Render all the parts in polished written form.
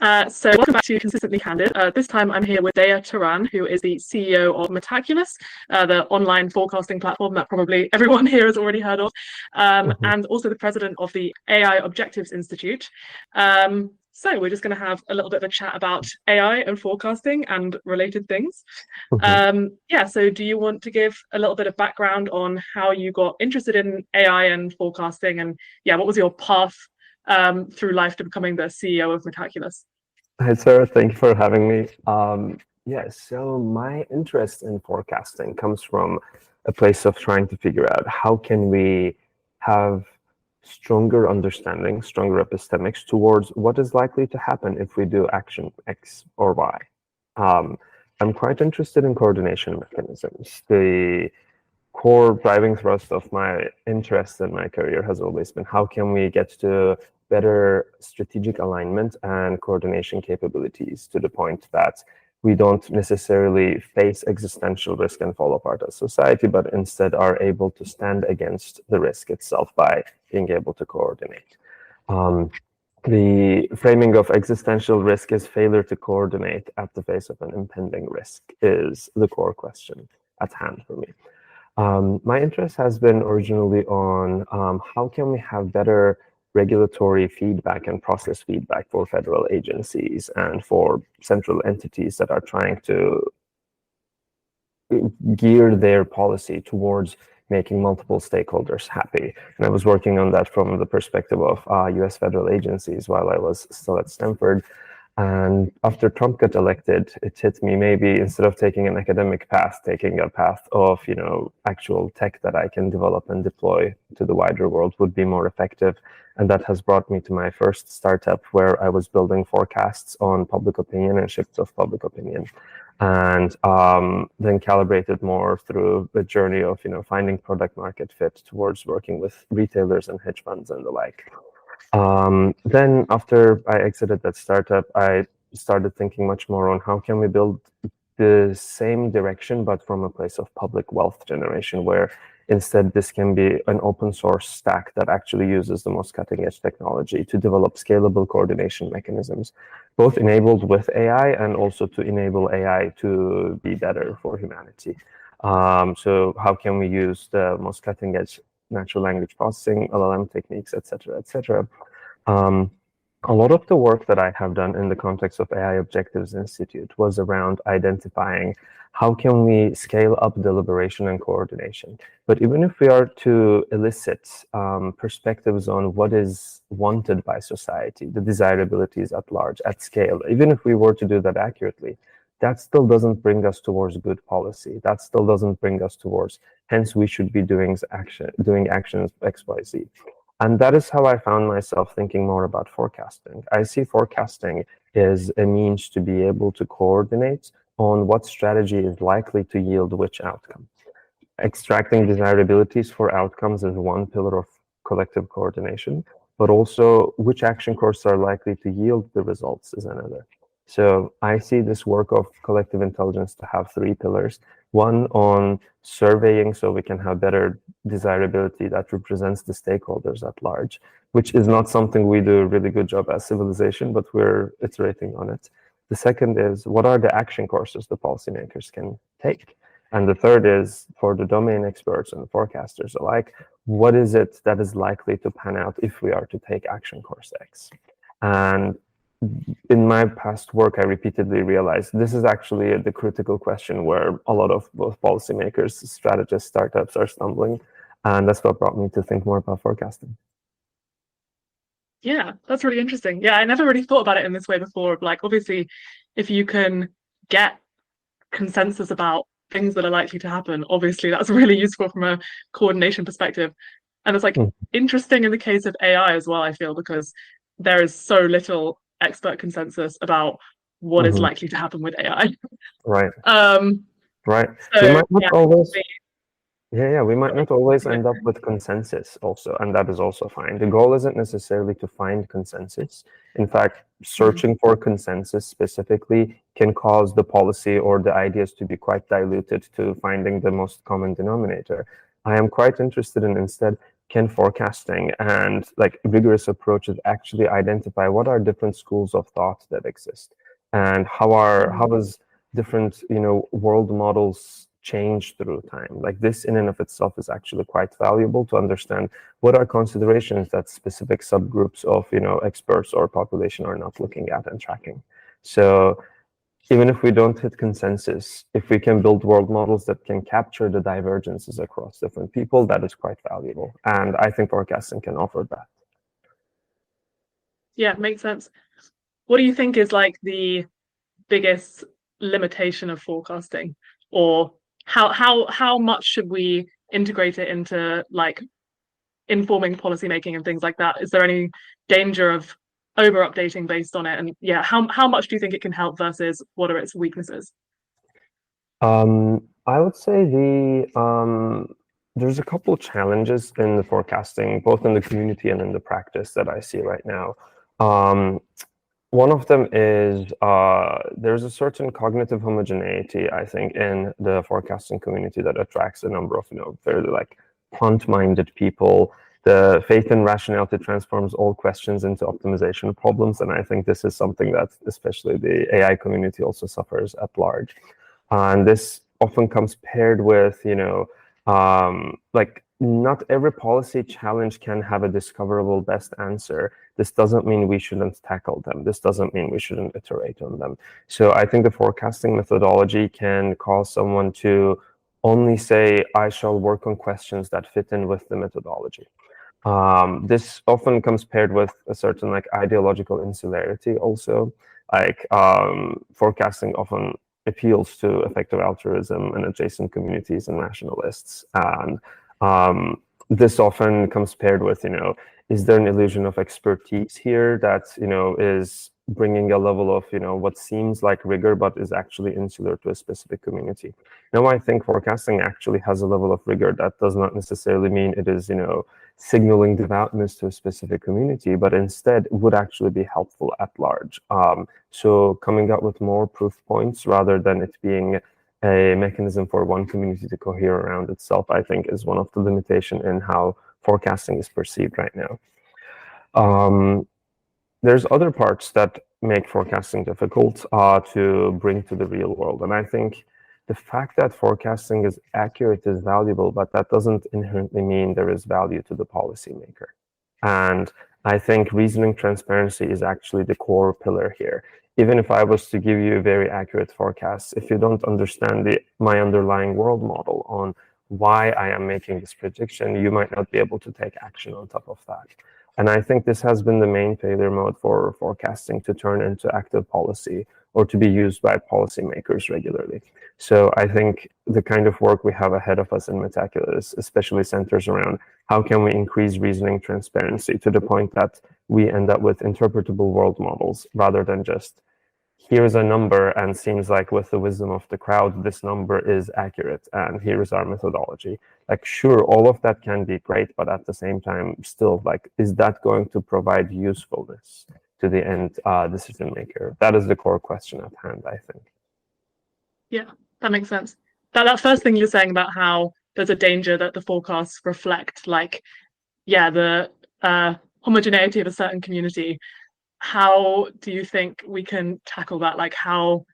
So welcome back to Consistently Candid. This time I'm here with Deger Turan, who is the CEO of Metaculus, the online forecasting platform that probably everyone here has already heard of, and also the president of the AI Objectives Institute. So we're just going to have a little bit of a chat about AI and forecasting and related things. So do you want to give a little bit of background on how you got interested in AI and forecasting, and what was your path through life to becoming the CEO of Metaculus? Hi, Sarah. Thank you for having me. So my interest in forecasting comes from a place of trying to figure out how can we have stronger understanding, stronger epistemics towards what is likely to happen if we do action X or Y. I'm quite interested in coordination mechanisms. The core driving thrust of my interest in my career has always been how can we get to better strategic alignment and coordination capabilities to the point that we don't necessarily face existential risk and fall apart as society, but instead are able to stand against the risk itself by being able to coordinate. The framing of existential risk as failure to coordinate at the face of an impending risk is the core question at hand for me. My interest has been originally on how can we have better regulatory feedback and process feedback for federal agencies and for central entities that are trying to gear their policy towards making multiple stakeholders happy. And I was working on that from the perspective of US federal agencies while I was still at Stanford. And after Trump got elected, it hit me maybe instead of taking an academic path, taking a path of, actual tech that I can develop and deploy to the wider world would be more effective. And that has brought me to my first startup where I was building forecasts on public opinion and shifts of public opinion. And then calibrated more through the journey of, finding product market fit towards working with retailers and hedge funds and the like. Then after I exited that startup, I started thinking much more on how can we build the same direction, but from a place of public wealth generation, where instead this can be an open source stack that actually uses the most cutting edge technology to develop scalable coordination mechanisms, both enabled with AI and also to enable AI to be better for humanity. So how can we use the most cutting edge natural language processing, LLM techniques, et cetera. A lot of the work that I have done in the context of AI Objectives Institute was around identifying how can we scale up deliberation and coordination. But even if we are to elicit perspectives on what is wanted by society, the desirabilities at large, at scale, even if we were to do that accurately, that still doesn't bring us towards good policy. That still doesn't bring us towards, hence we should be doing actions X, Y, Z. And that is how I found myself thinking more about forecasting. I see forecasting as a means to be able to coordinate on what strategy is likely to yield which outcome. Extracting desirabilities for outcomes is one pillar of collective coordination, but also which action courses are likely to yield the results is another. So I see this work of collective intelligence to have three pillars. One on surveying, so we can have better desirability that represents the stakeholders at large, which is not something we do a really good job as civilization, but we're iterating on it. The second is, what are the action courses the policymakers can take? And the third is, for the domain experts and forecasters alike, what is it that is likely to pan out if we are to take action course X? And in my past work, I repeatedly realized this is actually the critical question where a lot of both policymakers, strategists, startups are stumbling. And that's what brought me to think more about forecasting. Yeah, that's really interesting. Yeah, I never really thought about it in this way before. Like, obviously, if you can get consensus about things that are likely to happen, obviously that's really useful from a coordination perspective. And it's like interesting in the case of AI as well, I feel, because there is so little expert consensus about what is likely to happen with AI. Right. Right. So, we might not always. We might not always end up with consensus also, and that is also fine. The goal isn't necessarily to find consensus. In fact, searching for consensus specifically can cause the policy or the ideas to be quite diluted to finding the most common denominator. I am quite interested in instead can forecasting and like rigorous approaches actually identify what are different schools of thought that exist, and how is different world models change through time. Like this in and of itself is actually quite valuable to understand what are considerations that specific subgroups of experts or population are not looking at and tracking. So even if we don't hit consensus, if we can build world models that can capture the divergences across different people, that is quite valuable. And I think forecasting can offer that. Yeah, makes sense. What do you think is like the biggest limitation of forecasting, or how much should we integrate it into like informing policymaking and things like that? Is there any danger of over updating based on it? And yeah, how much do you think it can help versus what are its weaknesses? I would say there's a couple of challenges in the forecasting, both in the community and in the practice that I see right now. One of them is there's a certain cognitive homogeneity, I think, in the forecasting community that attracts a number of, fairly like quant-minded people. The faith in rationality transforms all questions into optimization problems, and I think this is something that especially the AI community also suffers at large. And this often comes paired with, like not every policy challenge can have a discoverable best answer. This doesn't mean we shouldn't tackle them. This doesn't mean we shouldn't iterate on them. So I think the forecasting methodology can cause someone to only say, I shall work on questions that fit in with the methodology. This often comes paired with a certain like ideological insularity also. Like forecasting often appeals to effective altruism and adjacent communities and nationalists. And this often comes paired with, is there an illusion of expertise here that, is bringing a level of, what seems like rigor, but is actually insular to a specific community. Now, I think forecasting actually has a level of rigor that does not necessarily mean it is, signaling devoutness to a specific community, but instead would actually be helpful at large. So coming up with more proof points rather than it being a mechanism for one community to cohere around itself, I think is one of the limitations in how forecasting is perceived right now. There's other parts that make forecasting difficult to bring to the real world. And I think the fact that forecasting is accurate is valuable, but that doesn't inherently mean there is value to the policymaker. And I think reasoning transparency is actually the core pillar here. Even if I was to give you a very accurate forecast, if you don't understand my underlying world model on why I am making this prediction, you might not be able to take action on top of that. And I think this has been the main failure mode for forecasting to turn into active policy or to be used by policymakers regularly. So I think the kind of work we have ahead of us in Metaculus especially centers around how can we increase reasoning transparency to the point that we end up with interpretable world models rather than just here's a number and seems like with the wisdom of the crowd, this number is accurate and here's our methodology. Like, sure, all of that can be great, but at the same time, still, like, is that going to provide usefulness to the end decision maker? That is the core question at hand, I think. Yeah, that makes sense. That first thing you're saying about how there's a danger that the forecasts reflect, like, yeah, the homogeneity of a certain community. How do you think we can tackle that? Like, how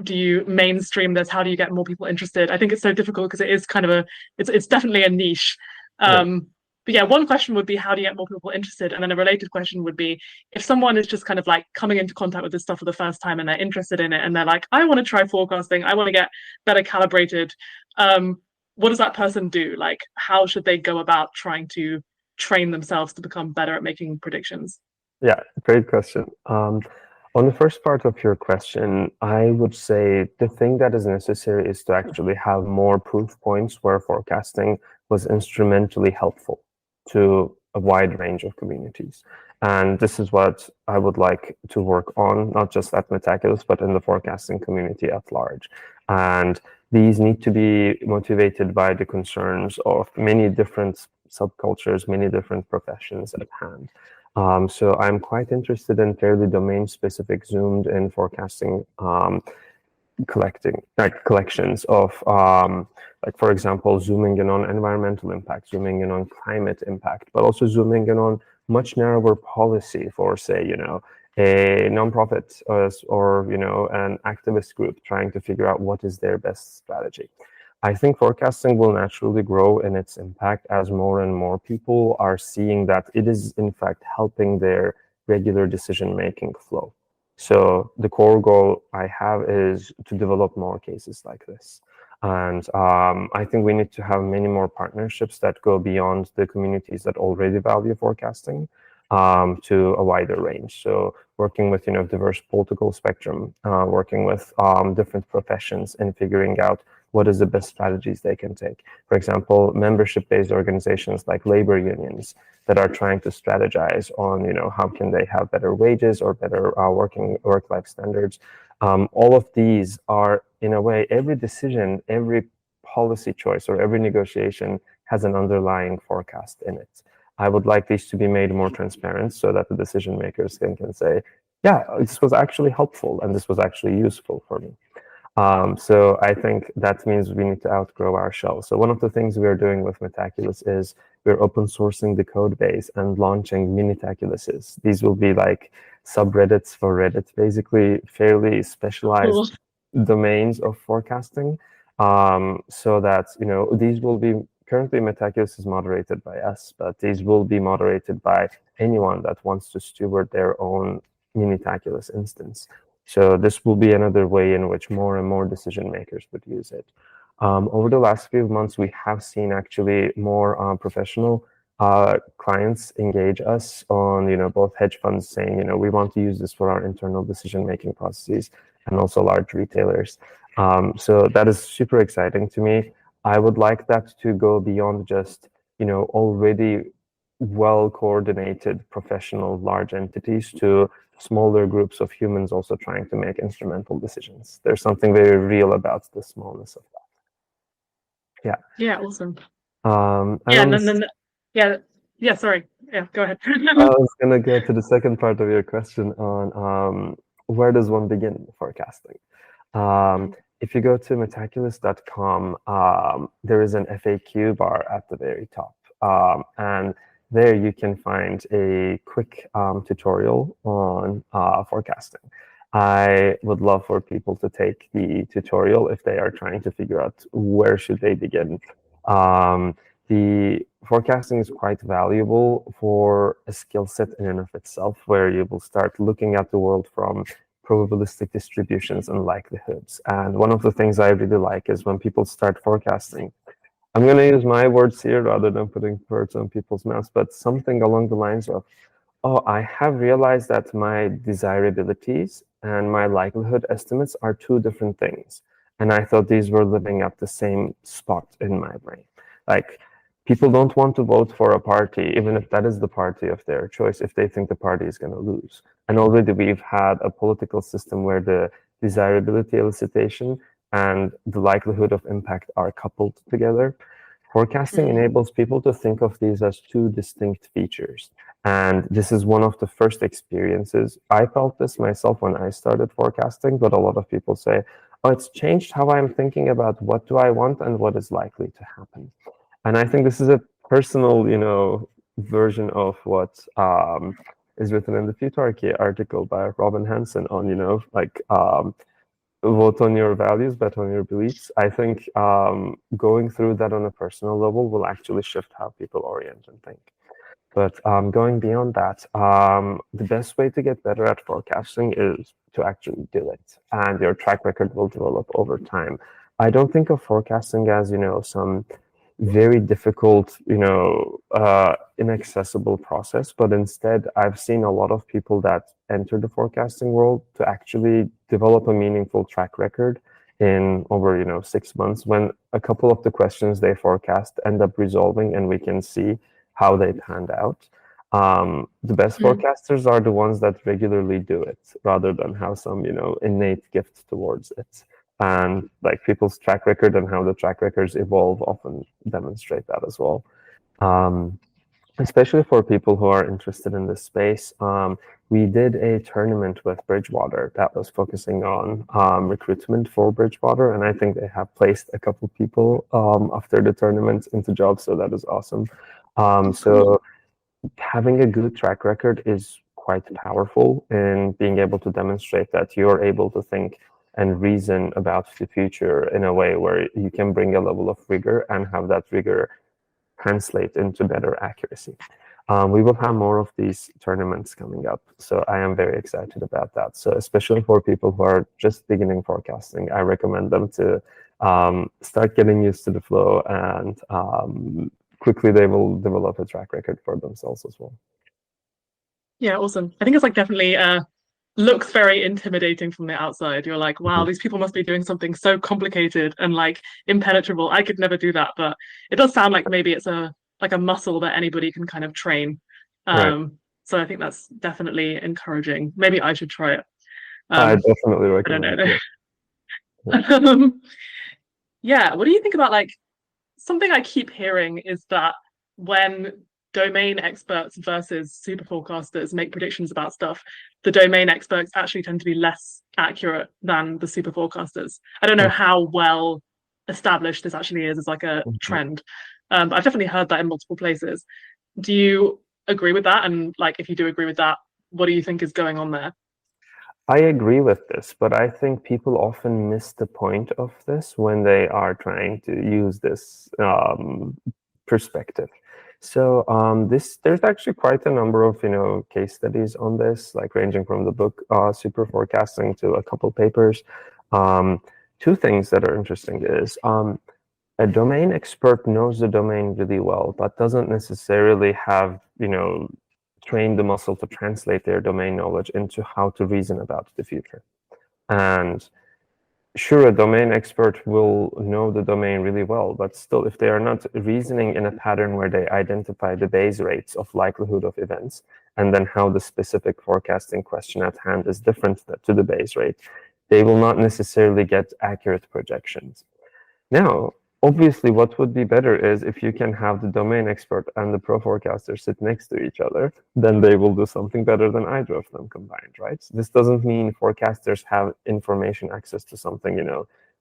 do you mainstream this? How do you get more people interested? I think it's so difficult because it is kind of it's definitely a niche. But yeah, one question would be how do you get more people interested? And then a related question would be if someone is just kind of like coming into contact with this stuff for the first time and they're interested in it and they're like, I want to try forecasting, I want to get better calibrated. What does that person do? Like, how should they go about trying to train themselves to become better at making predictions? Yeah, great question. On the first part of your question, I would say the thing that is necessary is to actually have more proof points where forecasting was instrumentally helpful to a wide range of communities. And this is what I would like to work on, not just at Metaculus, but in the forecasting community at large. And these need to be motivated by the concerns of many different subcultures, many different professions at hand. So I'm quite interested in fairly domain-specific zoomed-in forecasting collections of, like, for example, zooming in on environmental impact, zooming in on climate impact, but also zooming in on much narrower policy for, say, a nonprofit or an activist group trying to figure out what is their best strategy. I think forecasting will naturally grow in its impact as more and more people are seeing that it is in fact helping their regular decision-making flow. So the core goal I have is to develop more cases like this. And I think we need to have many more partnerships that go beyond the communities that already value forecasting to a wider range. So working with diverse political spectrum, working with different professions and figuring out what is the best strategies they can take. For example, membership-based organizations like labor unions that are trying to strategize on, how can they have better wages or better work-life standards. All of these are, in a way, every decision, every policy choice, or every negotiation has an underlying forecast in it. I would like these to be made more transparent so that the decision makers can say, yeah, this was actually helpful and this was actually useful for me. So I think that means we need to outgrow our shell. So one of the things we are doing with Metaculus is we're open sourcing the code base and launching mini-taculuses. These will be like subreddits for Reddit, basically fairly specialized domains of forecasting. So that, these will be, currently Metaculus is moderated by us, but these will be moderated by anyone that wants to steward their own mini-taculus instance. So this will be another way in which more and more decision makers would use it. Over the last few months, we have seen actually more professional clients engage us on, both hedge funds saying, we want to use this for our internal decision-making processes, and also large retailers. So that is super exciting to me. I would like that to go beyond just, already well-coordinated professional large entities to smaller groups of humans also trying to make instrumental decisions. There's something very real about the smallness of that. Yeah. Yeah, awesome. Yeah, sorry. Yeah, go ahead. I was gonna go to the second part of your question on where does one begin forecasting? If you go to metaculus.com, there is an FAQ bar at the very top. And there you can find a quick tutorial on forecasting. I would love for people to take the tutorial if they are trying to figure out where should they begin. The forecasting is quite valuable for a skill set in and of itself, where you will start looking at the world from probabilistic distributions and likelihoods. And one of the things I really like is when people start forecasting, I'm going to use my words here rather than putting words on people's mouths, but something along the lines of, oh, I have realized that my desirabilities and my likelihood estimates are two different things. And I thought these were living at the same spot in my brain. Like, people don't want to vote for a party, even if that is the party of their choice, if they think the party is going to lose. And already we've had a political system where the desirability elicitation and the likelihood of impact are coupled together. Forecasting enables people to think of these as two distinct features. And this is one of the first experiences. I felt this myself when I started forecasting, but a lot of people say, oh, it's changed how I'm thinking about what do I want and what is likely to happen. And I think this is a personal, version of what is written in the Futarchy article by Robin Hanson on, vote on your values, bet on your beliefs. I think going through that on a personal level will actually shift how people orient and think. But going beyond that, the best way to get better at forecasting is to actually do it. And your track record will develop over time. I don't think of forecasting as, some very difficult, inaccessible process, but instead I've seen a lot of people that enter the forecasting world to actually develop a meaningful track record in over 6 months, when a couple of the questions they forecast end up resolving and we can see how they panned out. The best forecasters are the ones that regularly do it rather than have some innate gift towards it. And like people's track record and how the track records evolve often demonstrate that as well. And especially for people who are interested in this space. We did a tournament with Bridgewater that was focusing on recruitment for Bridgewater, and I think they have placed a couple people after the tournament into jobs, so that is awesome. So having a good track record is quite powerful in being able to demonstrate that you're able to think and reason about the future in a way where you can bring a level of rigor and have that rigor translate into better accuracy. We will have more of these tournaments coming up, so I am very excited about that. So especially for people who are just beginning forecasting, I recommend them to start getting used to the flow, and quickly they will develop a track record for themselves as well. Yeah, awesome. I think it's like definitely looks very intimidating from the outside. You're like, wow, these people must be doing something so complicated and like impenetrable. I could never do that, but it does sound like maybe it's a muscle that anybody can kind of train. Right. So I think that's definitely encouraging. Maybe I should try it. I definitely I don't recommend know. it. Yeah, what do you think about like something I keep hearing is that when domain experts versus super forecasters make predictions about stuff, the domain experts actually tend to be less accurate than the super forecasters. I don't know how well established this actually is as like a trend, but I've definitely heard that in multiple places. Do you agree with that? And like, if you do agree with that, what do you think is going on there? I agree with this, but I think people often miss the point of this when they are trying to use this perspective. So there's actually quite a number of case studies on this, like ranging from the book Super Forecasting to a couple papers. Two things that are interesting is a domain expert knows the domain really well, but doesn't necessarily have train the muscle to translate their domain knowledge into how to reason about the future. And sure, a domain expert will know the domain really well, but still, if they are not reasoning in a pattern where they identify the base rates of likelihood of events, and then how the specific forecasting question at hand is different to the base rate, they will not necessarily get accurate projections. Now, obviously, what would be better is if you can have the domain expert and the pro forecaster sit next to each other, then they will do something better than either of them combined, right? This doesn't mean forecasters have information access to something,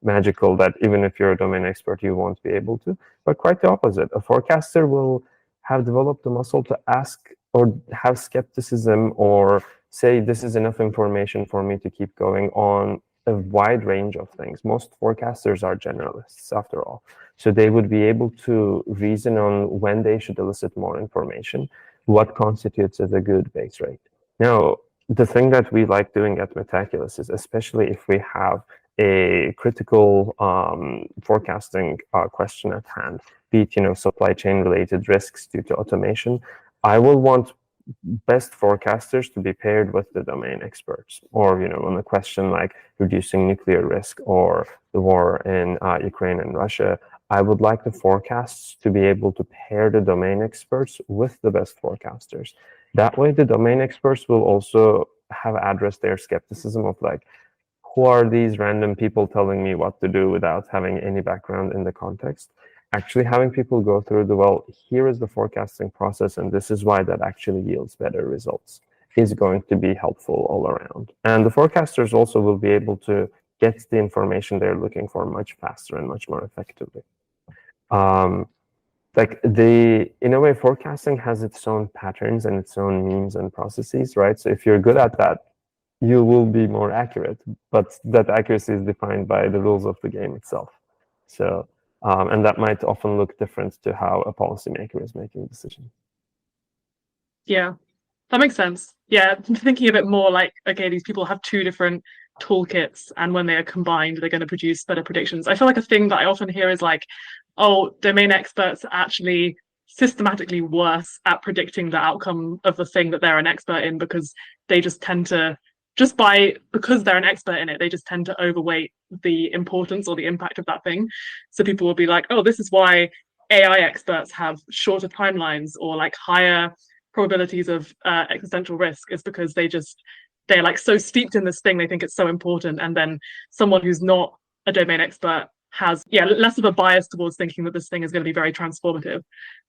magical that even if you're a domain expert, you won't be able to, but quite the opposite. A forecaster will have developed the muscle to ask or have skepticism or say, this is enough information for me to keep going on a wide range of things. Most forecasters are generalists, after all. So they would be able to reason on when they should elicit more information, what constitutes as a good base rate. Now, the thing that we like doing at Metaculus is, especially if we have a critical forecasting question at hand, be it supply chain related risks due to automation, I will want best forecasters to be paired with the domain experts, or on a question like reducing nuclear risk or the war in Ukraine and Russia, I would like the forecasts to be able to pair the domain experts with the best forecasters. That way the domain experts will also have addressed their skepticism of like, who are these random people telling me what to do without having any background in the context? Actually having people go through well, here is the forecasting process, and this is why that actually yields better results, is going to be helpful all around. And the forecasters also will be able to get the information they're looking for much faster and much more effectively. In a way, forecasting has its own patterns and its own means and processes, right? So if you're good at that, you will be more accurate, but that accuracy is defined by the rules of the game itself. So, and that might often look different to how a policymaker is making a decision. Yeah, that makes sense. Yeah, thinking of it more like, okay, these people have two different toolkits, and when they are combined, they're going to produce better predictions. I feel like a thing that I often hear is like, oh, domain experts are actually systematically worse at predicting the outcome of the thing that they're an expert in, because they just tend to, because they're an expert in it, they just tend to overweight the importance or the impact of that thing. So people will be like, oh, this is why AI experts have shorter timelines or like higher probabilities of existential risk, is because they're like so steeped in this thing, they think it's so important, and then someone who's not a domain expert has less of a bias towards thinking that this thing is going to be very transformative.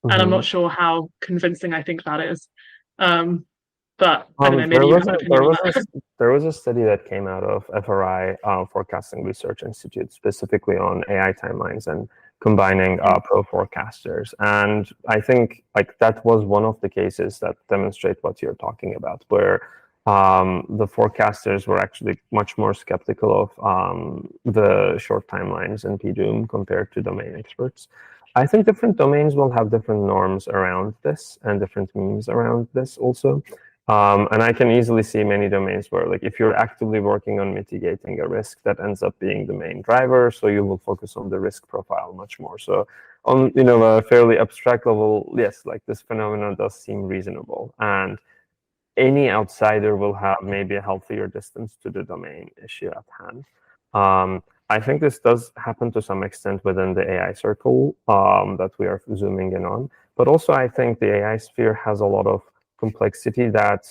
And I'm not sure how convincing I think that is. But I don't know, maybe you have an opinion on that. There was a study that came out of FRI, Forecasting Research Institute, specifically on AI timelines and combining pro forecasters. And I think like that was one of the cases that demonstrate what you're talking about, where the forecasters were actually much more skeptical of the short timelines in PDOOM compared to domain experts. I think different domains will have different norms around this and different memes around this also. And I can easily see many domains where, like, if you're actively working on mitigating a risk, that ends up being the main driver. So you will focus on the risk profile much more. So on, a fairly abstract level, yes, like this phenomenon does seem reasonable. And any outsider will have maybe a healthier distance to the domain issue at hand. I think this does happen to some extent within the AI circle that we are zooming in on. But also, I think the AI sphere has a lot of complexity that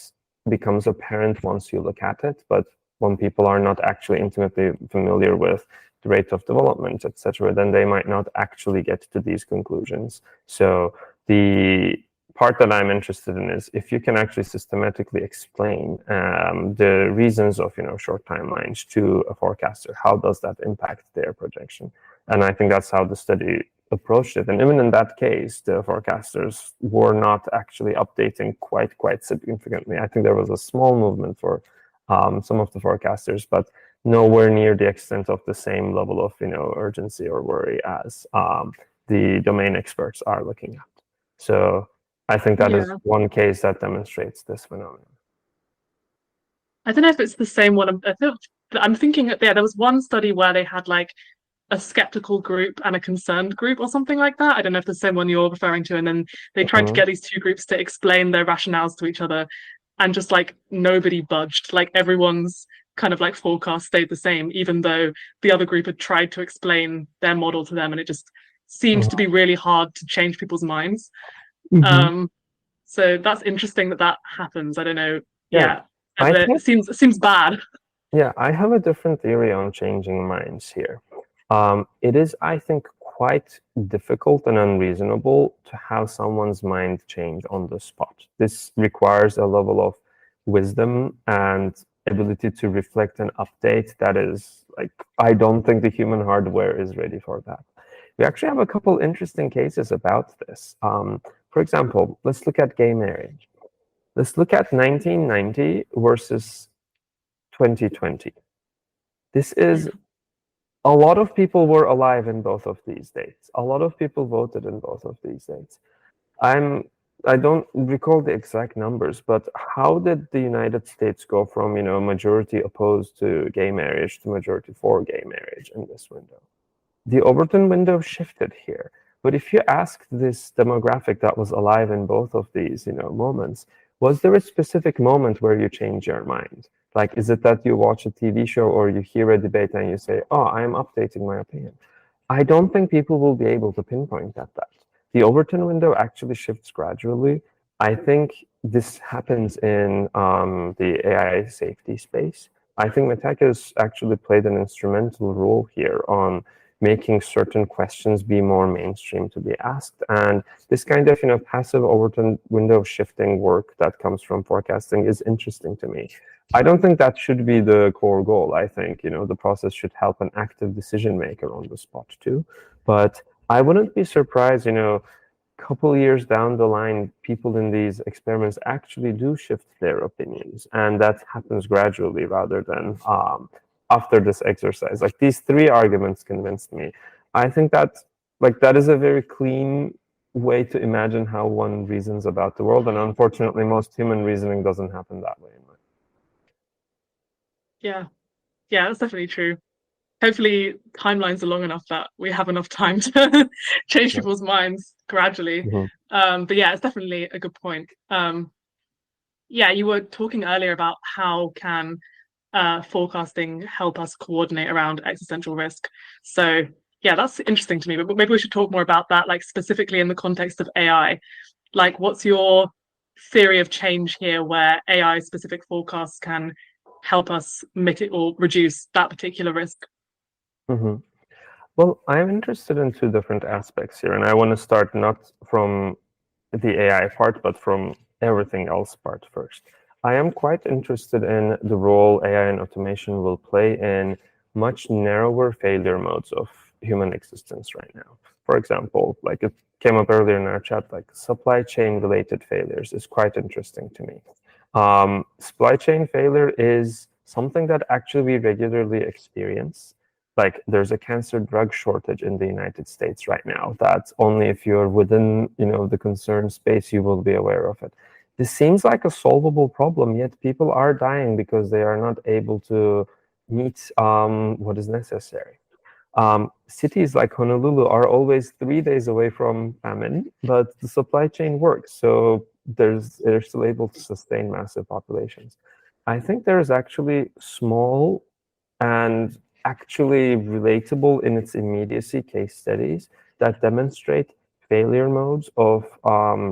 becomes apparent once you look at it. But when people are not actually intimately familiar with the rate of development, etc., then they might not actually get to these conclusions. So the part that I'm interested in is if you can actually systematically explain the reasons of short timelines to a forecaster, how does that impact their projection? And I think that's how the study approached it. And even in that case, the forecasters were not actually updating quite significantly. I think there was a small movement for some of the forecasters, but nowhere near the extent of the same level of urgency or worry as the domain experts are looking at. So I think that is one case that demonstrates this phenomenon. I don't know if it's the same one. I'm thinking, there was one study where they had like a skeptical group and a concerned group or something like that. I don't know if the same one you're referring to. And then they tried to get these two groups to explain their rationales to each other, and just like nobody budged. Like everyone's kind of like forecast stayed the same, even though the other group had tried to explain their model to them, and it just seemed to be really hard to change people's minds. So that's interesting that happens. I don't know. It seems bad. Yeah, I have a different theory on changing minds here. It is, I think, quite difficult and unreasonable to have someone's mind change on the spot. This requires a level of wisdom and ability to reflect and update that is like, I don't think the human hardware is ready for that. We actually have a couple interesting cases about this. For example, let's look at gay marriage. Let's look at 1990 versus 2020. This is a lot of people were alive in both of these dates. A lot of people voted in both of these dates. I don't recall the exact numbers, but how did the United States go from majority opposed to gay marriage to majority for gay marriage in this window? The Overton window shifted here. But if you asked this demographic that was alive in both of these moments, was there a specific moment where you change your mind? Like, is it that you watch a TV show or you hear a debate and you say, oh, I am updating my opinion? I don't think people will be able to pinpoint at that. The Overton window actually shifts gradually. I think this happens in the AI safety space. I think Metaculus actually played an instrumental role here on making certain questions be more mainstream to be asked. And this kind of passive Overton window shifting work that comes from forecasting is interesting to me. I don't think that should be the core goal. I think, the process should help an active decision maker on the spot too. But I wouldn't be surprised, a couple years down the line, people in these experiments actually do shift their opinions. And that happens gradually rather than after this exercise. Like, these three arguments convinced me. I think that that is a very clean way to imagine how one reasons about the world. And unfortunately, most human reasoning doesn't happen that way. Yeah, that's definitely true. Hopefully timelines are long enough that we have enough time to change people's minds gradually. But yeah, it's definitely a good point. You were talking earlier about how can forecasting help us coordinate around existential risk. So yeah, that's interesting to me, but maybe we should talk more about that, like specifically in the context of AI. Like, what's your theory of change here where AI specific forecasts can help us mitigate or reduce that particular risk? Well, I'm interested in two different aspects here, and I want to start not from the AI part, but from everything else part first. I am quite interested in the role AI and automation will play in much narrower failure modes of human existence right now. For example, like it came up earlier in our chat, like supply chain related failures is quite interesting to me. Supply chain failure is something that actually we regularly experience. Like there's a cancer drug shortage in the United States right now. That's only if you're within, the concerned space, you will be aware of it. This seems like a solvable problem, yet people are dying because they are not able to meet what is necessary. Cities like Honolulu are always 3 days away from famine, but the supply chain works, so they're still able to sustain massive populations. I think there's actually small and actually relatable in its immediacy case studies that demonstrate failure modes of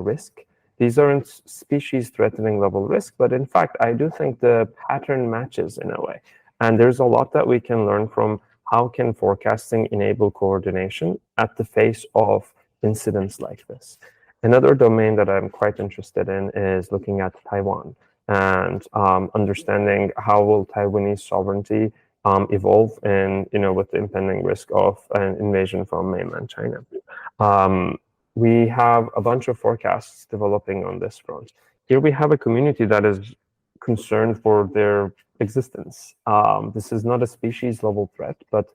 risk. These aren't species threatening level risk, but in fact, I do think the pattern matches in a way. And there's a lot that we can learn from how can forecasting enable coordination at the face of incidents like this. Another domain that I'm quite interested in is looking at Taiwan and understanding how will Taiwanese sovereignty evolve and with the impending risk of an invasion from mainland China. We have a bunch of forecasts developing on this front. Here we have a community that is concerned for their existence. This is not a species level threat, but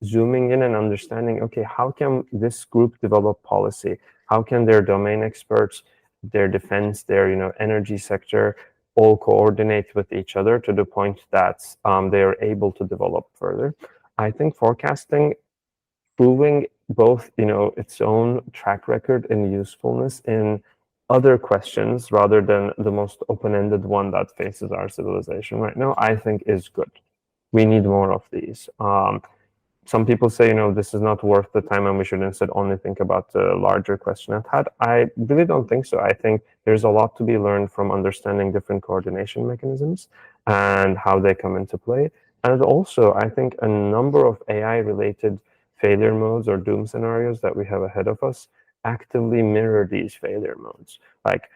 zooming in and understanding, okay, how can this group develop policy? How can their domain experts, their defense, their energy sector, all coordinate with each other to the point that they are able to develop further. I think forecasting, proving both its own track record and usefulness in other questions rather than the most open-ended one that faces our civilization right now, I think is good. We need more of these. Some people say, this is not worth the time and we should instead only think about the larger question at hand. I really don't think so. I think there's a lot to be learned from understanding different coordination mechanisms and how they come into play. And also, I think a number of AI-related failure modes or doom scenarios that we have ahead of us actively mirror these failure modes. Like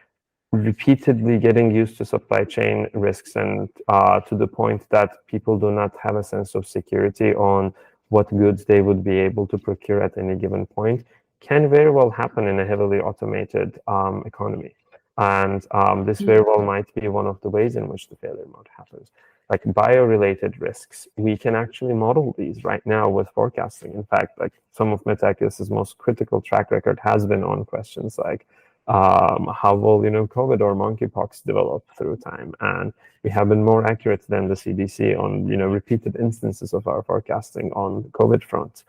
repeatedly getting used to supply chain risks and to the point that people do not have a sense of security on what goods they would be able to procure at any given point can very well happen in a heavily automated economy. And this very well might be one of the ways in which the failure mode happens. Like bio-related risks, we can actually model these right now with forecasting. In fact, like some of Metaculus' most critical track record has been on questions like how will COVID or monkeypox develop through time, and we have been more accurate than the CDC on repeated instances of our forecasting on the COVID front.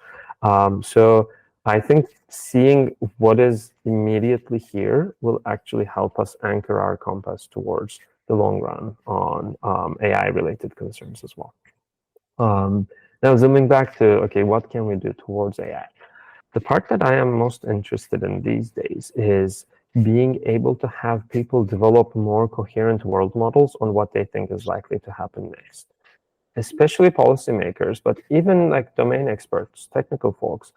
So I think seeing what is immediately here will actually help us anchor our compass towards the long run on AI-related concerns as well. Now zooming back to, okay, what can we do towards AI? The part that I am most interested in these days is being able to have people develop more coherent world models on what they think is likely to happen next, especially policymakers, but even like domain experts, technical folks.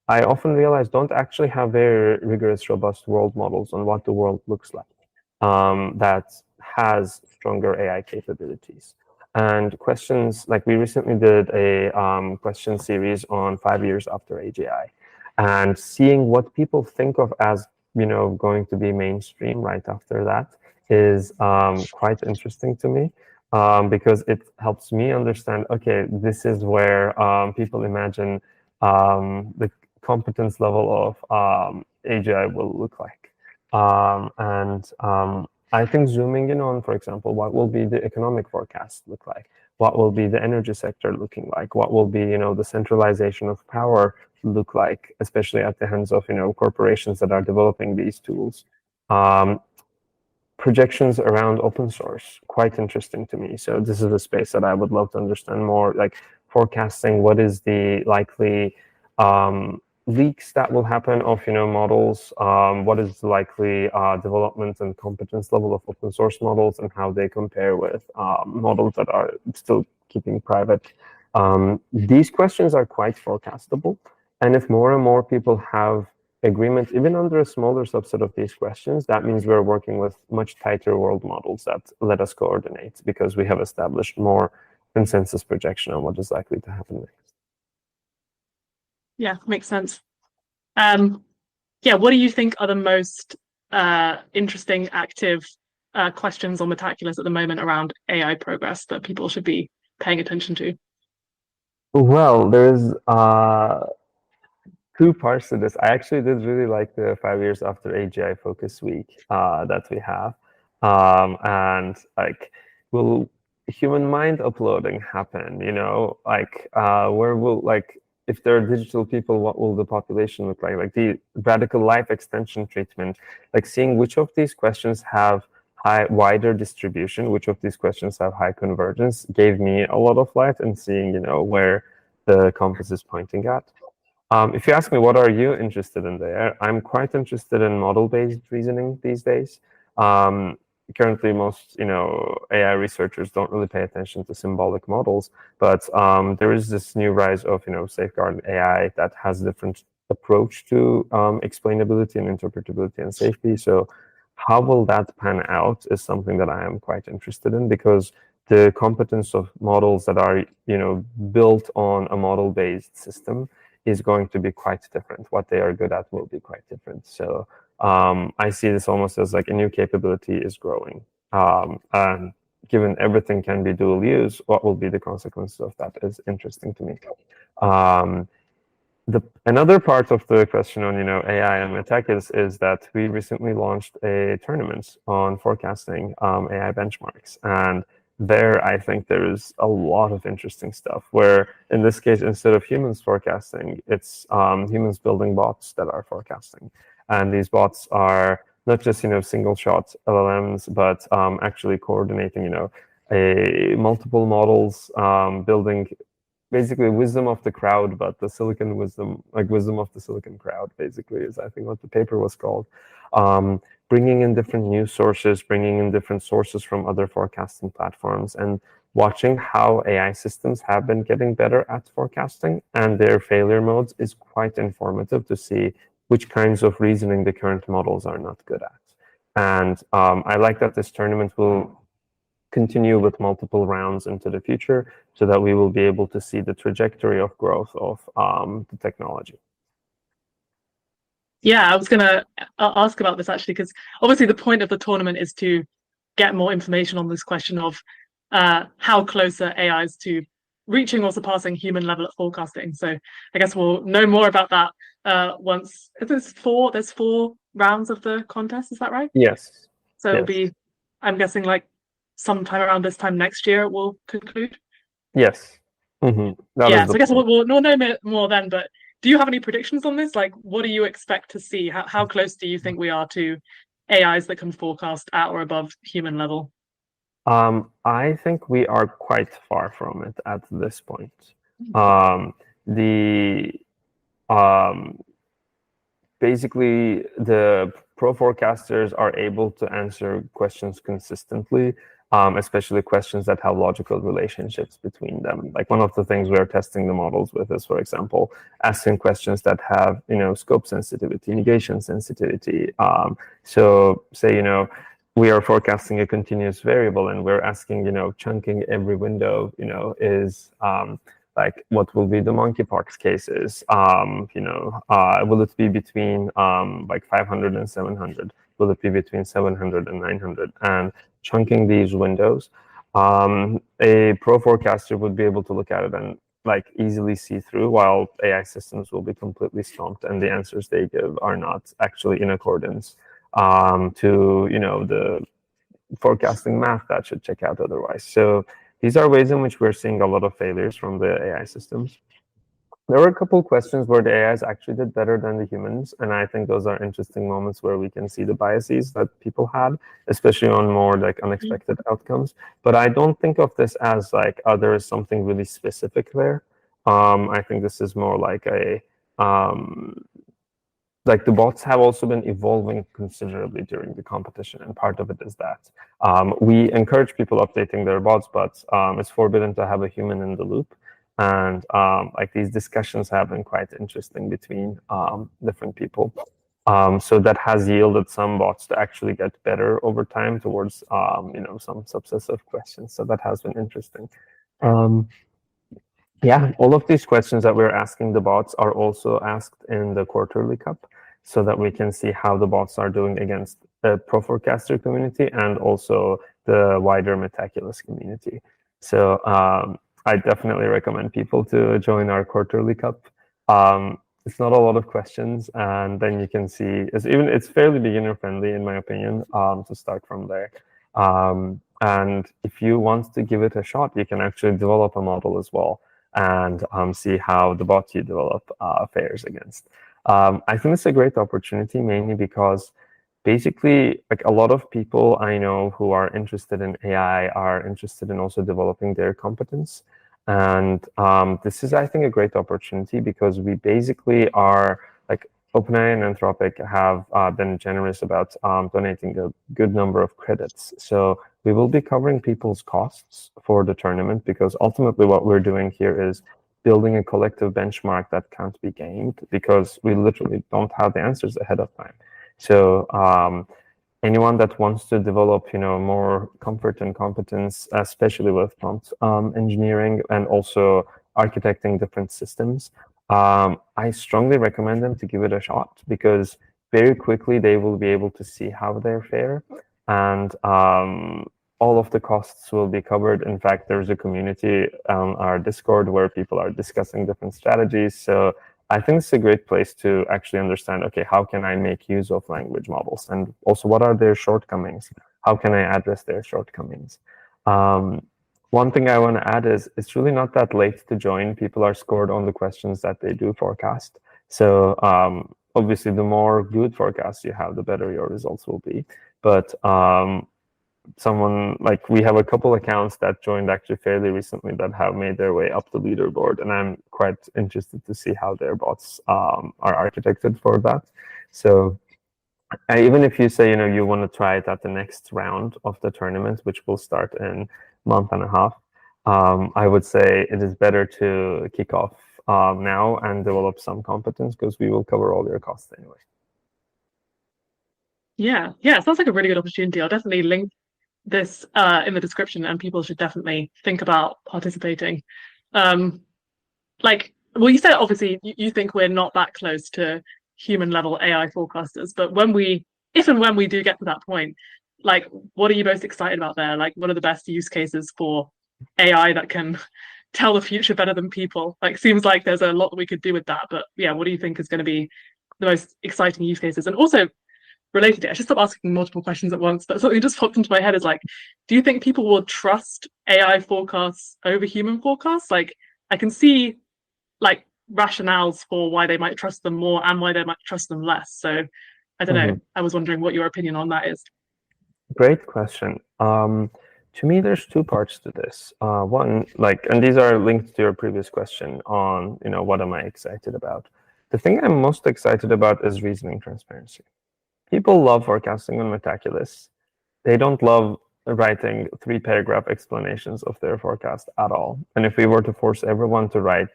I often realize don't actually have very rigorous, robust world models on what the world looks like that has stronger AI capabilities. And questions, like we recently did a question series on 5 years after AGI, and seeing what people think of as going to be mainstream right after that is quite interesting to me because it helps me understand, okay, this is where people imagine the competence level of AGI will look like. I think zooming in on, for example, what will be the economic forecast look like? What will be the energy sector looking like? What will be, the centralization of power look like, especially at the hands of, corporations that are developing these tools? Projections around open source, quite interesting to me. So this is a space that I would love to understand more, like forecasting what is the likely leaks that will happen of models, what is the likely development and competence level of open source models and how they compare with models that are still keeping private. These questions are quite forecastable, And if more and more people have agreement, even under a smaller subset of these questions, that means we're working with much tighter world models that let us coordinate because we have established more consensus projection on what is likely to happen next. Yeah, makes sense. Yeah, what do you think are the most interesting, active questions on Metaculus at the moment around AI progress that people should be paying attention to? Well, there's two parts to this. I actually did really like the 5 years after AGI Focus Week that we have. And like, will human mind uploading happen? Like, where will, like, if there are digital people, what will the population look like? Like the radical life extension treatment, like seeing which of these questions have wider distribution, which of these questions have high convergence, gave me a lot of light in seeing, where the compass is pointing at. If you ask me, what are you interested in there? I'm quite interested in model-based reasoning these days. Currently, most AI researchers don't really pay attention to symbolic models, but there is this new rise of safeguard AI that has a different approach to explainability and interpretability and safety. So, how will that pan out is something that I am quite interested in, because the competence of models that are built on a model-based system is going to be quite different. What they are good at will be quite different. So I see this almost as like a new capability is growing. And given everything can be dual use, what will be the consequences of that is interesting to me. Another part of the question on AI and medtech is that we recently launched a tournament on forecasting AI benchmarks, and there I think there is a lot of interesting stuff. Where in this case, instead of humans forecasting, it's humans building bots that are forecasting, and these bots are not just single shot LLMs, but actually coordinating a multiple models, building basically wisdom of the crowd, but the silicon wisdom, like wisdom of the silicon crowd, basically, is I think what the paper was called. Bringing in different news sources, bringing in different sources from other forecasting platforms, and watching how AI systems have been getting better at forecasting and their failure modes is quite informative to see which kinds of reasoning the current models are not good at. And I like that this tournament will continue with multiple rounds into the future so that we will be able to see the trajectory of growth of the technology. Yeah, I was going to ask about this actually, because obviously the point of the tournament is to get more information on this question of how close are AIs to reaching or surpassing human level at forecasting. So I guess we'll know more about that once. There's four rounds of the contest, is that right? Yes. So it'll be, I'm guessing, like sometime around this time next year it will conclude. Yes. Mm-hmm. Yeah, so I guess we'll know more then, but do you have any predictions on this? Like, what do you expect to see? How close do you think we are to AIs that can forecast at or above human level? I think we are quite far from it at this point. Basically, the pro forecasters are able to answer questions consistently, especially questions that have logical relationships between them. Like one of the things we're testing the models with is, for example, asking questions that have, scope sensitivity, negation sensitivity. So say, we are forecasting a continuous variable and we're asking, chunking every window, is like what will be the monkeypox cases? Will it be between like 500 and 700? Will it be between 700 and 900? And chunking these windows, a pro forecaster would be able to look at it and like easily see through, while AI systems will be completely stumped and the answers they give are not actually in accordance to the forecasting math that should check out otherwise. So these are ways in which we're seeing a lot of failures from the AI systems. There were a couple of questions where the AIs actually did better than the humans, and I think those are interesting moments where we can see the biases that people had, especially on more like unexpected outcomes. But I don't think of this as like, there is something really specific there. I think this is more like a like the bots have also been evolving considerably during the competition, and part of it is that we encourage people updating their bots, but it's forbidden to have a human in the loop. And like these discussions have been quite interesting between different people. So that has yielded some bots to actually get better over time towards some subsessive questions. So that has been interesting. Yeah, all of these questions that we're asking the bots are also asked in the quarterly cup, so that we can see how the bots are doing against the pro forecaster community and also the wider Metaculus community. So I definitely recommend people to join our quarterly cup. It's not a lot of questions, and then you can see it's fairly beginner friendly in my opinion, to start from there. And if you want to give it a shot, you can actually develop a model as well and see how the bot you develop fares against. I think it's a great opportunity, mainly because basically, like a lot of people I know who are interested in AI are interested in also developing their competence. And this is, I think, a great opportunity because we basically are like OpenAI and Anthropic have been generous about donating a good number of credits. So we will be covering people's costs for the tournament because ultimately what we're doing here is building a collective benchmark that can't be gamed because we literally don't have the answers ahead of time. So anyone that wants to develop, more comfort and competence, especially with prompt engineering and also architecting different systems, I strongly recommend them to give it a shot because very quickly they will be able to see how they're fair, and all of the costs will be covered. In fact, there's a community on our Discord where people are discussing different strategies. So I think it's a great place to actually understand, okay, how can I make use of language models? And also, what are their shortcomings? How can I address their shortcomings? One thing I want to add is it's really not that late to join. People are scored on the questions that they do forecast. So obviously, the more good forecasts you have, the better your results will be. But we have a couple accounts that joined actually fairly recently that have made their way up the leaderboard, and I'm quite interested to see how their bots are architected for that. So even if you say you want to try it at the next round of the tournament, which will start in a month and a half, I would say it is better to kick off now and develop some competence because we will cover all your costs anyway. Yeah, sounds like a really good opportunity. I'll definitely link this in the description, and people should definitely think about participating. Well, you said obviously you think we're not that close to human level AI forecasters, but if and when we do get to that point, like, what are you most excited about there? Like, what are the best use cases for AI that can tell the future better than people? Like, seems like there's a lot that we could do with that, but yeah, what do you think is going to be the most exciting use cases? And also, related to it, I should stop asking multiple questions at once, but something just popped into my head is like, do you think people will trust AI forecasts over human forecasts? Like, I can see like rationales for why they might trust them more and why they might trust them less. So I don't know. I was wondering what your opinion on that is. Great question. To me, there's two parts to this. One, and these are linked to your previous question on, what am I excited about? The thing I'm most excited about is reasoning transparency. People love forecasting on Metaculus. They don't love writing 3-paragraph explanations of their forecast at all. And if we were to force everyone to write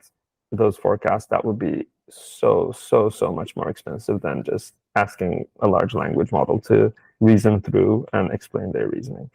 those forecasts, that would be so much more expensive than just asking a large language model to reason through and explain their reasoning.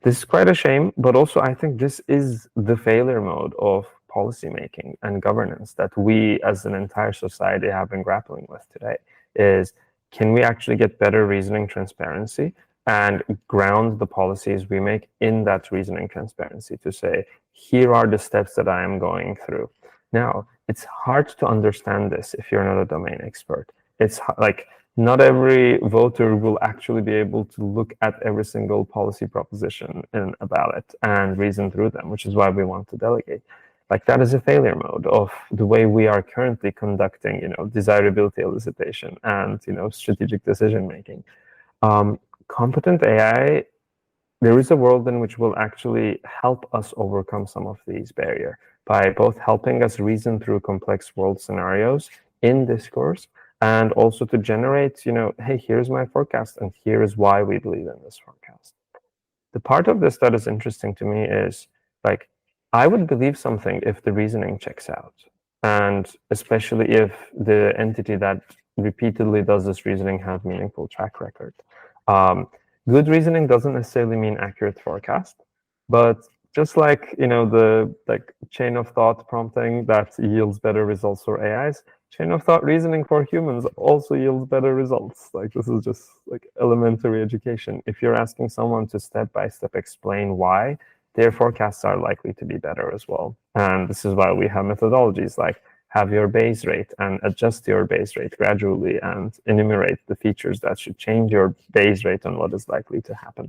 This is quite a shame, but also I think this is the failure mode of policymaking and governance that we as an entire society have been grappling with today. Is can we actually get better reasoning transparency and ground the policies we make in that reasoning transparency to say, here are the steps that I am going through. Now, it's hard to understand this if you're not a domain expert. It's like not every voter will actually be able to look at every single policy proposition in a ballot and reason through them, which is why we want to delegate. Like that is a failure mode of the way we are currently conducting, desirability elicitation and, strategic decision making. Competent AI, there is a world in which will actually help us overcome some of these barriers by both helping us reason through complex world scenarios in discourse and also to generate, hey, here's my forecast and here is why we believe in this forecast. The part of this that is interesting to me is like, I would believe something if the reasoning checks out. And especially if the entity that repeatedly does this reasoning has meaningful track record. Good reasoning doesn't necessarily mean accurate forecast, but just like the chain of thought prompting that yields better results for AIs, chain of thought reasoning for humans also yields better results. Like this is just like elementary education. If you're asking someone to step by step explain why, their forecasts are likely to be better as well. And this is why we have methodologies like have your base rate and adjust your base rate gradually and enumerate the features that should change your base rate on what is likely to happen.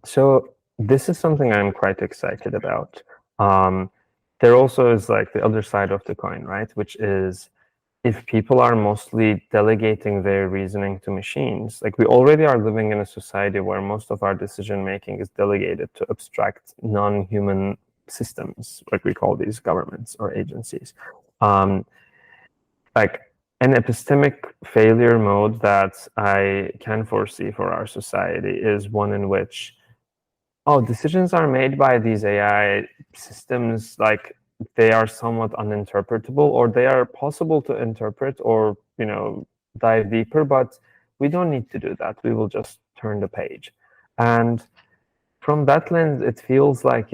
So this is something I'm quite excited about. There also is like the other side of the coin, right? Which is if people are mostly delegating their reasoning to machines, like we already are living in a society where most of our decision making is delegated to abstract non-human systems, like we call these governments or agencies. Like an epistemic failure mode that I can foresee for our society is one in which, decisions are made by these AI systems, like they are somewhat uninterpretable, or they are possible to interpret or dive deeper, but we don't need to do that. We will just turn the page. And from that lens, it feels like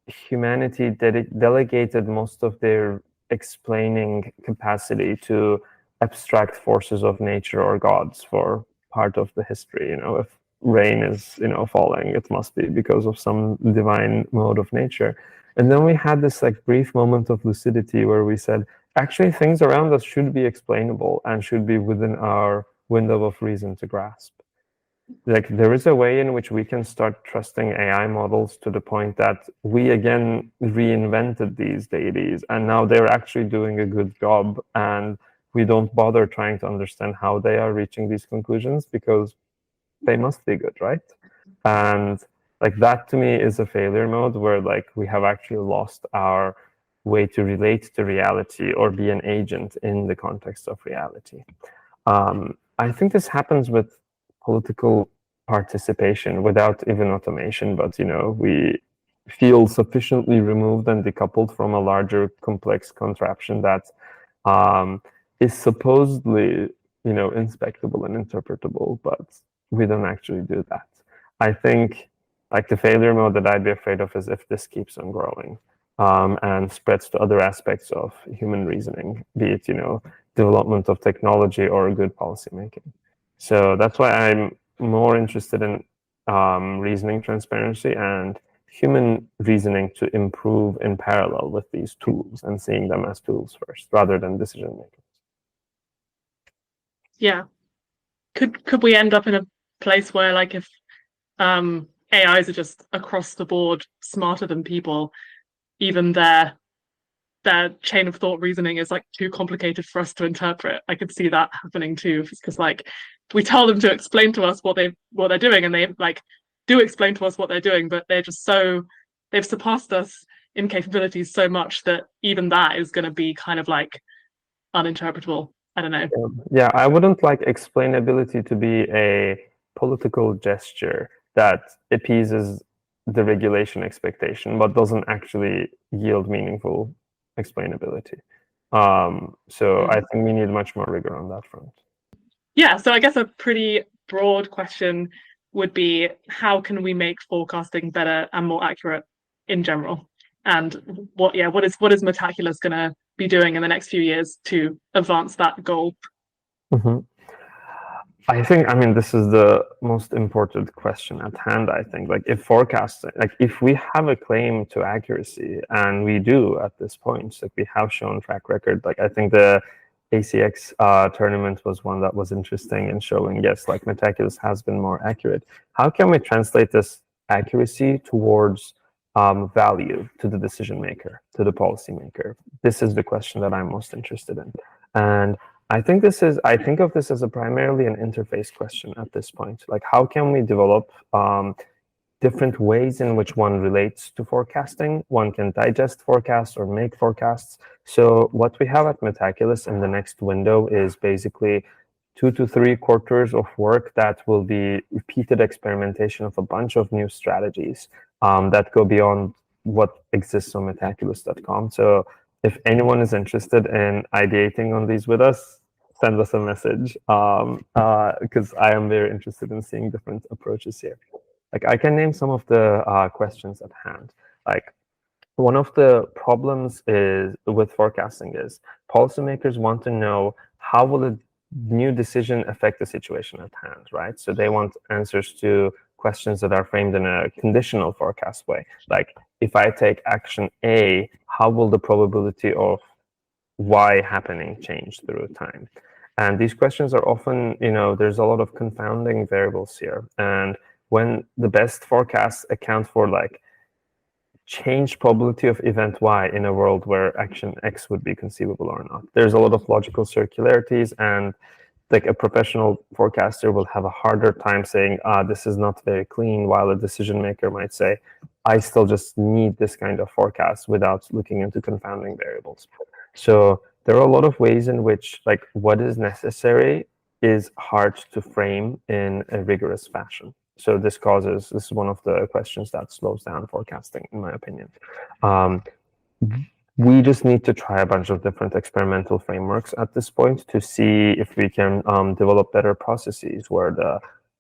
humanity delegated most of their explaining capacity to abstract forces of nature or gods for part of the history. If rain is falling, it must be because of some divine mode of nature. And then we had this like brief moment of lucidity where we said, actually, things around us should be explainable and should be within our window of reason to grasp. Like there is a way in which we can start trusting AI models to the point that we again reinvented these deities and now they're actually doing a good job, and we don't bother trying to understand how they are reaching these conclusions because they must be good, right? And like that to me is a failure mode where like we have actually lost our way to relate to reality or be an agent in the context of reality. I think this happens with political participation without even automation, but we feel sufficiently removed and decoupled from a larger complex contraption that is supposedly inspectable and interpretable, but we don't actually do that. I think like the failure mode that I'd be afraid of is if this keeps on growing and spreads to other aspects of human reasoning, be it development of technology or good policy making. So that's why I'm more interested in reasoning transparency and human reasoning to improve in parallel with these tools and seeing them as tools first rather than decision makers. Yeah. Could we end up in a place where like if AIs are just across the board smarter than people, even their chain of thought reasoning is like too complicated for us to interpret? I could see that happening too, because like we tell them to explain to us what they're doing, and they like do explain to us what they're doing, but they've surpassed us in capabilities so much that even that is going to be kind of like uninterpretable. I don't know. Yeah, I wouldn't like explainability to be a political gesture that appeases the regulation expectation, but doesn't actually yield meaningful explainability. So I think we need much more rigor on that front. Yeah, so I guess a pretty broad question would be, how can we make forecasting better and more accurate in general? And what is Metaculus going to be doing in the next few years to advance that goal? Mm-hmm. I mean, this is the most important question at hand, I think. Like if forecasting, like if we have a claim to accuracy, and we do at this point, like we have shown track record, like I think the ACX tournament was one that was interesting in showing, yes, like Metaculus has been more accurate. How can we translate this accuracy towards value to the decision maker, to the policymaker? This is the question that I'm most interested in. And I think of this as primarily an interface question at this point. Like, how can we develop different ways in which one relates to forecasting? One can digest forecasts or make forecasts. So what we have at Metaculus in the next window is basically 2 to 3 quarters of work that will be repeated experimentation of a bunch of new strategies that go beyond what exists on metaculus.com. So if anyone is interested in ideating on these with us, send us a message, because I am very interested in seeing different approaches here. Like, I can name some of the questions at hand. Like, one of the problems is with forecasting is policymakers want to know how will a new decision affect the situation at hand, right? So they want answers to questions that are framed in a conditional forecast way. Like, if I take action A, how will the probability of Y happening change through time? And these questions are often, there's a lot of confounding variables here. And when the best forecasts account for like change probability of event Y in a world where action X would be conceivable or not, there's a lot of logical circularities, and like a professional forecaster will have a harder time saying, this is not very clean, while a decision maker might say, I still just need this kind of forecast without looking into confounding variables. So there are a lot of ways in which like what is necessary is hard to frame in a rigorous fashion. So this is one of the questions that slows down forecasting, in my opinion. We just need to try a bunch of different experimental frameworks at this point to see if we can develop better processes where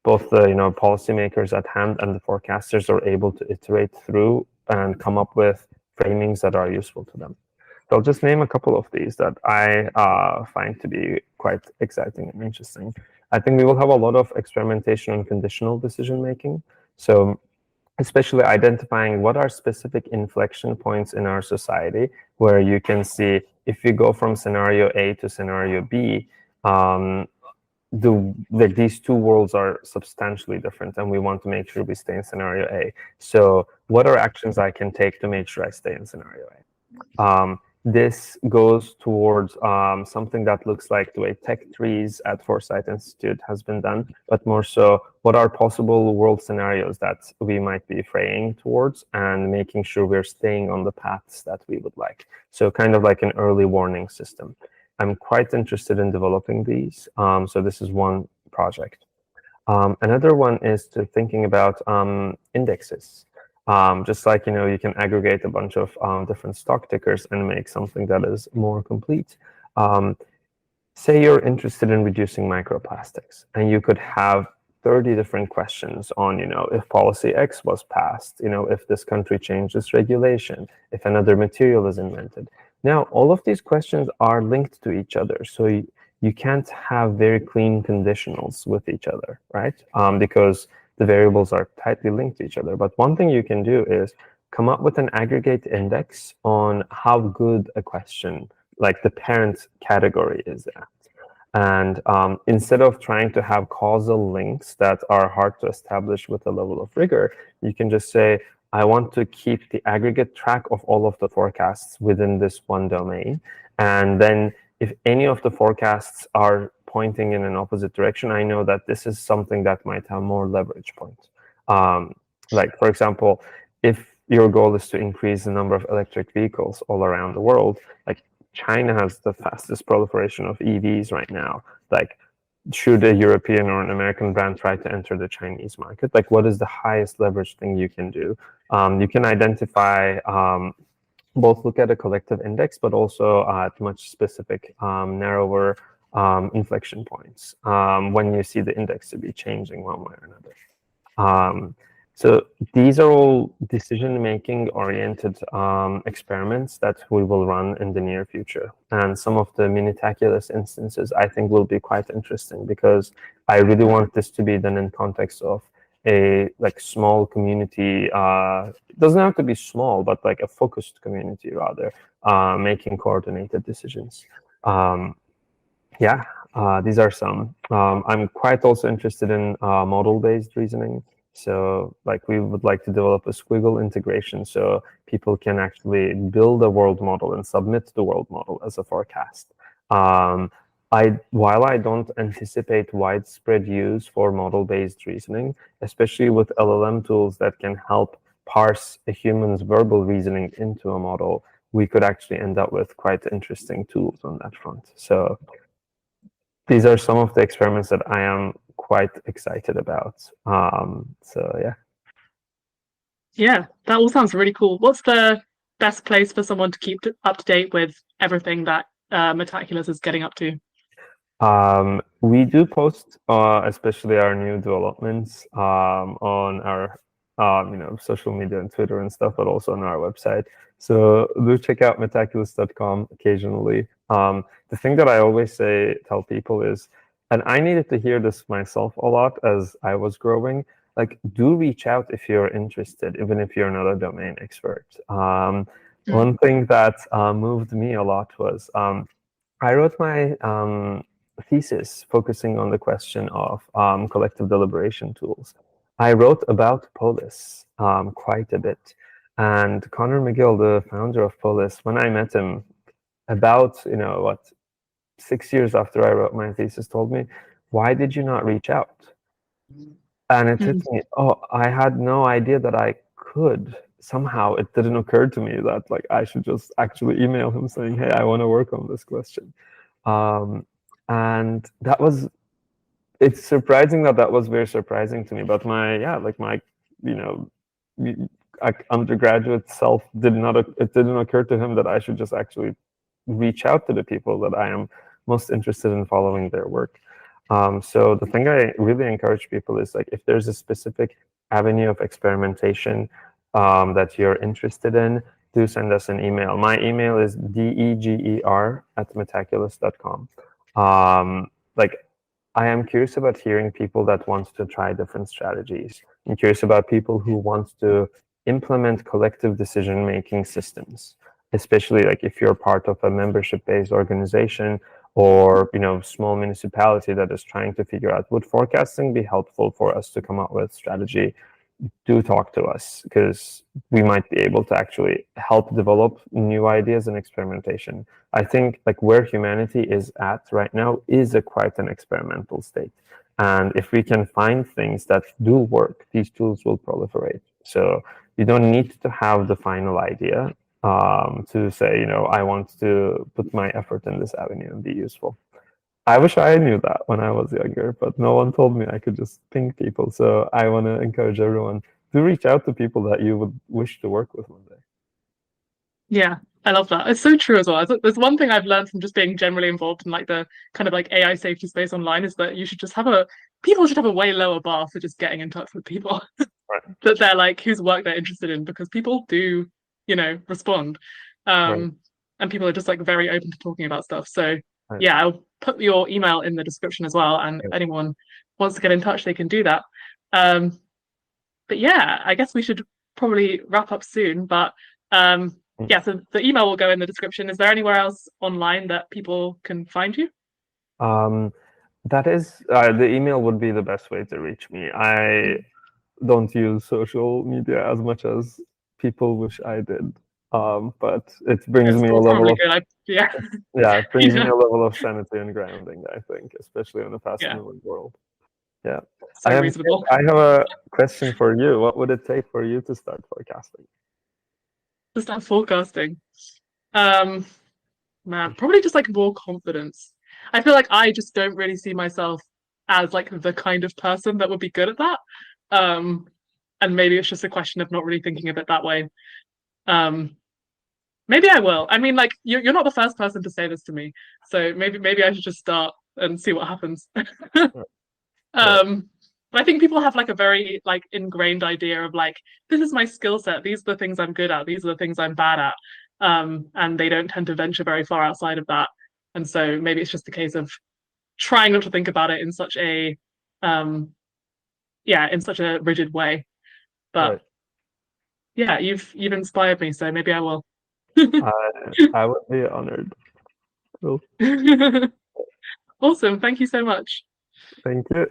both the policymakers at hand and the forecasters are able to iterate through and come up with framings that are useful to them. So I'll just name a couple of these that I find to be quite exciting and interesting. I think we will have a lot of experimentation on conditional decision making. So especially identifying what are specific inflection points in our society where you can see if you go from scenario A to scenario B, these two worlds are substantially different, and we want to make sure we stay in scenario A. So what are actions I can take to make sure I stay in scenario A? This goes towards something that looks like the way tech trees at Foresight Institute has been done, but more so, what are possible world scenarios that we might be fraying towards and making sure we're staying on the paths that we would like. So kind of like an early warning system. I'm quite interested in developing these. So this is one project. Another one is to thinking about indexes. Just like, you can aggregate a bunch of different stock tickers and make something that is more complete. Say you're interested in reducing microplastics, and you could have 30 different questions on, if policy X was passed, if this country changes regulation, if another material is invented. Now, all of these questions are linked to each other. So you can't have very clean conditionals with each other, right? Because the variables are tightly linked to each other. But one thing you can do is come up with an aggregate index on how good a question, like the parent category, is at. And instead of trying to have causal links that are hard to establish with a level of rigor, you can just say, I want to keep the aggregate track of all of the forecasts within this one domain. And then if any of the forecasts are pointing in an opposite direction, I know that this is something that might have more leverage points. Like, for example, if your goal is to increase the number of electric vehicles all around the world, like China has the fastest proliferation of EVs right now. Like, should a European or an American brand try to enter the Chinese market? Like, what is the highest leverage thing you can do? You can identify both look at a collective index, but also at much specific, narrower inflection points when you see the index to be changing one way or another. So these are all decision-making oriented experiments that we will run in the near future. And some of the Minitaculous instances I think will be quite interesting, because I really want this to be done in context of a small community. It doesn't have to be small, but like a focused community rather, making coordinated decisions. These are some. I'm quite also interested in model-based reasoning. So like we would like to develop a squiggle integration so people can actually build a world model and submit the world model as a forecast. While I don't anticipate widespread use for model-based reasoning, especially with LLM tools that can help parse a human's verbal reasoning into a model, we could actually end up with quite interesting tools on that front. So these are some of the experiments that I am quite excited about. So yeah. Yeah, that all sounds really cool. What's the best place for someone to keep up to date with everything that Metaculous is getting up to? We do post, especially our new developments, on our, social media and Twitter and stuff, but also on our website. So do check out metaculous.com occasionally. The thing that I always tell people is, and I needed to hear this myself a lot as I was growing, like, do reach out if you're interested, even if you're not a domain expert. One thing that moved me a lot was I wrote my thesis focusing on the question of collective deliberation tools. I wrote about Polis quite a bit. And Connor McGill, the founder of Polis, when I met him about, 6 years after I wrote my thesis, told me, why did you not reach out? And it hit me, oh, I had no idea that I could. Somehow it didn't occur to me that like I should just actually email him saying, hey, I want to work on this question. And that was, it's surprising that was very surprising to me. But you know, undergraduate self it didn't occur to him that I should just actually reach out to the people that I am most interested in following their work. So the thing I really encourage people is like, if there's a specific avenue of experimentation that you're interested in, do send us an email. My email is deger@metaculous.com. I am curious about hearing people that want to try different strategies. I'm curious about people who want to implement collective decision-making systems, especially like if you're part of a membership-based organization or small municipality that is trying to figure out, would forecasting be helpful for us to come up with strategy? Do talk to us, because we might be able to actually help develop new ideas and experimentation. I think like where humanity is at right now is quite an experimental state. And if we can find things that do work, these tools will proliferate. So you don't need to have the final idea to say, I want to put my effort in this avenue and be useful. I wish I knew that when I was younger, but no one told me I could just ping people. So I want to encourage everyone to reach out to people that you would wish to work with one day. Yeah, I love that. It's so true as well. There's one thing I've learned from just being generally involved in like the kind of like AI safety space online is that you should just people should have a way lower bar for just getting in touch with people Right. that they're like whose work they're interested in, because people do, respond. Right. And people are just like very open to talking about stuff. So Right. yeah, I'll put your email in the description as well. And if anyone wants to get in touch, they can do that. But yeah, I guess we should probably wrap up soon. But yeah, so the email will go in the description. Is there anywhere else online that people can find you? That is, the email would be the best way to reach me. I don't use social media as much as people wish I did. But it brings me a level of yeah. Yeah, it brings me Yeah. a level of sanity and grounding, I think, especially in a fast-moving world. Yeah. So reasonable. I have a question for you. What would it take for you to start forecasting? To start forecasting. Man, probably just like more confidence. I feel like I just don't really see myself as like the kind of person that would be good at that. And maybe it's just a question of not really thinking of it that way. Maybe I will. I mean, like you're not the first person to say this to me, so maybe I should just start and see what happens. But I think people have like a very like ingrained idea of like, this is my skill set, these are the things I'm good at, these are the things I'm bad at. And they don't tend to venture very far outside of that. And so maybe it's just a case of trying not to think about it in such a in such a rigid way. But yeah, you've inspired me, so maybe I will. I would be honored. Cool. Awesome. Thank you so much. Thank you.